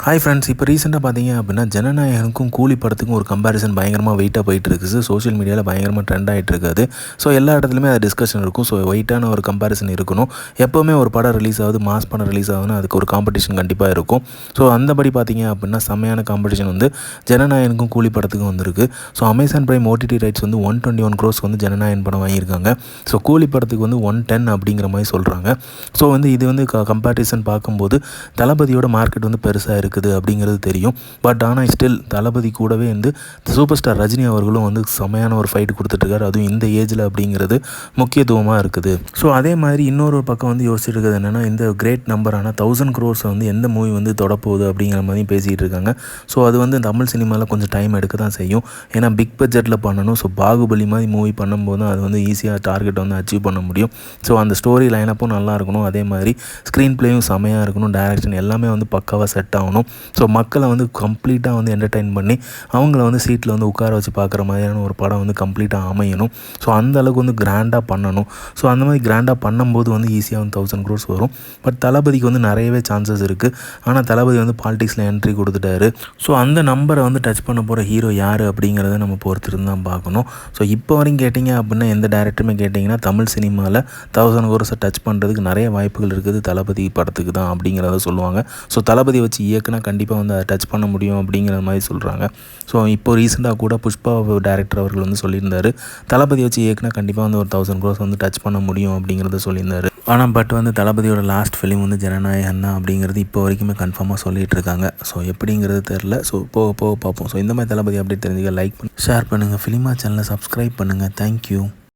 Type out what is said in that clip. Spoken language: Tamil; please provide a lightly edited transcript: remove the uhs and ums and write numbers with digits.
ஹாய் ஃப்ரெண்ட்ஸ், இப்போ ரீசெண்டாக பார்த்தீங்க அப்படின்னா ஜனநாயகனுக்கும் கூலி படத்துக்கும் ஒரு கம்பேரிசன் பயங்கரமாக வெயிட்டாக போயிட்டு இருக்குது. சோஷியல் மீடியாவில் பயங்கரமாக ட்ரெண்ட் ஆகிட்டு இருக்காது. ஸோ எல்லா இடத்துலையுமே அது டிஸ்கஷன் இருக்கும். ஸோ வெயிட்டான ஒரு கம்பேரிசன் இருக்கணும். எப்போவுமே ஒரு படம் ரிலீஸ் ஆகுது, மாஸ் படம் ரிலீஸ் ஆகுதுன்னா அதுக்கு ஒரு காம்படிஷன் கண்டிப்பாக இருக்கும். ஸோ அந்தபடி பார்த்தீங்க அப்படின்னா செம்மையான காம்படிஷன் வந்து ஜனநாயகனுக்கும் கூலி படத்துக்கும் வந்திருக்கு. So Amazon Prime OTT rights வந்து 121 crores வந்து ஜனநாயகன் படம் வாங்கியிருக்காங்க. ஸோ கூலி படத்துக்கு வந்து 110 அப்படிங்கிற மாதிரி சொல்கிறாங்க. ஸோ வந்து இது வந்து கம்பேரிசன் பார்க்கும்போது தளபதியோட மார்க்கெட் வந்து பெருசாக இருக்குது அப்படிங்கிறது தெரியும். பட் ஆனால் ஸ்டில் தளபதி கூடவே வந்து சூப்பர் ஸ்டார் ரஜினி அவர்களும் வந்து செமையான ஒரு ஃபைட் கொடுத்துட்ருக்காரு. அதுவும் இந்த ஏஜில் அப்படிங்கிறது முக்கியத்துவமாக இருக்குது. ஸோ அதே மாதிரி இன்னொரு பக்கம் வந்து யோசிச்சுட்டு இருக்கிறது என்னென்னா, இந்த கிரேட் நம்பரான 1000 crores வந்து எந்த மூவி வந்து தொடப்போகுது அப்படிங்கிற மாதிரி பேசிகிட்டு இருக்காங்க. ஸோ அது வந்து தமிழ் சினிமாவில் கொஞ்சம் டைம் எடுக்க தான் செய்யும். ஏன்னா பிக் பட்ஜெட்டில் பண்ணணும். ஸோ பாகுபலி மாதிரி மூவி பண்ணும்போது தான் அது வந்து ஈஸியாக டார்கெட் வந்து அச்சீவ் பண்ண முடியும். ஸோ அந்த ஸ்டோரி லைனப்பும் நல்லா இருக்கணும். அதே மாதிரி ஸ்க்ரீன் பிளேயும் செமையாக இருக்கணும். டைரக்ஷன் எல்லாமே வந்து பக்காவாக செட் ஆகணும். ஸோ மக்களை வந்து கம்ப்ளீட்டாக வந்து என்டர்டெயின் பண்ணி அவங்கள வந்து சீட்டில் வந்து உட்கார வச்சு பார்க்குற மாதிரியான ஒரு படம் வந்து கம்ப்ளீட்டாக அமையணும். ஸோ அந்த அளவுக்கு வந்து கிராண்டாக பண்ணணும். ஸோ அந்த மாதிரி கிராண்டாக பண்ணும்போது வந்து ஈஸியாக வந்து 1000 crores வரும். பட் தளபதிக்கு வந்து நிறையவே சான்சஸ் இருக்குது. ஆனால் தளபதி வந்து பாலிடிக்ஸில் என்ட்ரி கொடுத்துட்டாரு. ஸோ அந்த நம்பரை வந்து டச் பண்ண போகிற ஹீரோ யார் அப்படிங்கிறத நம்ம பொறுத்திருந்து தான் பார்க்கணும். ஸோ இப்போ வரைக்கும் கேட்டிங்க அப்படின்னா எந்த டேரக்டருமே கேட்டிங்கன்னா தமிழ் சினிமாவில் 1000 crores டச் பண்ணுறதுக்கு நிறைய வாய்ப்புகள் இருக்குது தளபதி படத்துக்கு தான் அப்படிங்கிறத சொல்லுவாங்க. ஸோ தளபதி வச்சு இயக்குனா கண்டிப்பாக வந்து அதை டச் பண்ண முடியும் அப்படிங்கிற மாதிரி சொல்கிறாங்க. ஸோ இப்போ ரீசெண்டாக கூட புஷ்பா டேரக்டர் அவர்கள் வந்து சொல்லியிருந்தார், தளபதி வச்சு இயக்குனா கண்டிப்பாக வந்து ஒரு 1000 crores வந்து டச் பண்ண முடியும் அப்படிங்கிறத சொல்லியிருந்தார். ஆனால் பட் வந்து தளபதியோட லாஸ்ட் ஃபிலிம் வந்து ஜனநாயகன் தான் அப்படிங்கிறது இப்போ வரைக்குமே கன்ஃபார்மாக சொல்லிகிட்டு இருக்காங்க. ஸோ எப்படிங்கிறது தெரில. ஸோ போக போக பார்ப்போம். ஸோ இந்த மாதிரி தளபதி அப்படி தெரிஞ்சுக்க லைக் பண்ணி ஷேர் பண்ணுங்கள். ஃபிலிமா சேனலை சப்ஸ்கிரைப் பண்ணுங்கள். தேங்க்யூ.